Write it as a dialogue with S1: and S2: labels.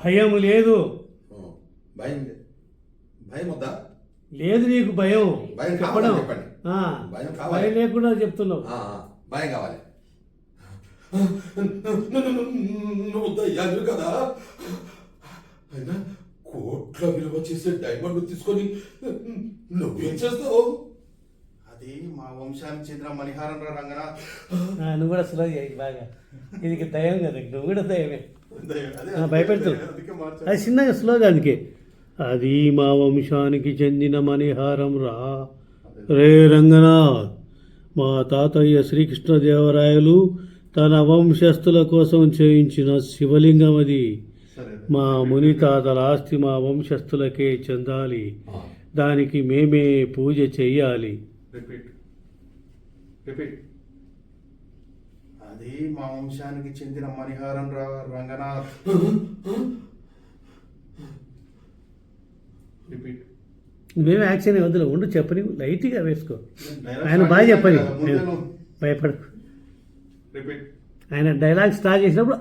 S1: భయం లేదు.
S2: భయం భయం వద్దా?
S1: లేదు నీకు భయం.
S2: భయం
S1: చెప్పడం
S2: చెప్పండి. భయం కావాలి.
S1: భయం లేకుండా చెప్తున్నావు.
S2: భయం కావాలి. నువ్వు దయ్యాలు కదా, అయినా కోట్ల విలువ చేసే డైమండ్ తీసుకొని నువ్వేం చేస్తావు?
S3: అది మా వంశానికి చెందిన మణిహారం రా రంగనాథ్.
S1: నువ్వు కూడా స్లో చేయి బాగా. ఇది దయం కదా, నువ్వు కూడా దయమే. భయపెడుతు అది చిన్నగా స్లోగా. అందుకే అది మా వంశానికి చెందిన మణిహారం రా రే రంగనాథ్. మా తాతయ్య శ్రీకృష్ణదేవరాయలు తన వంశస్థుల కోసం చేయించిన శివలింగం అది. మా ముని తాతల ఆస్తి మా వంశస్థులకే చెందాలి. దానికి మేమే పూజ చెయ్యాలి.
S3: అది మా వంశానికి చెందిన మణిహారం రా రంగనాథ్.
S1: మేమే యాక్షన్ వద్దులే, ఉండు చెప్పని లైట్గా వేసుకో. ఆయన బాగా చెప్పని భయపడకు. ఆయన డైలాగ్ స్టార్ట్ చేసినప్పుడు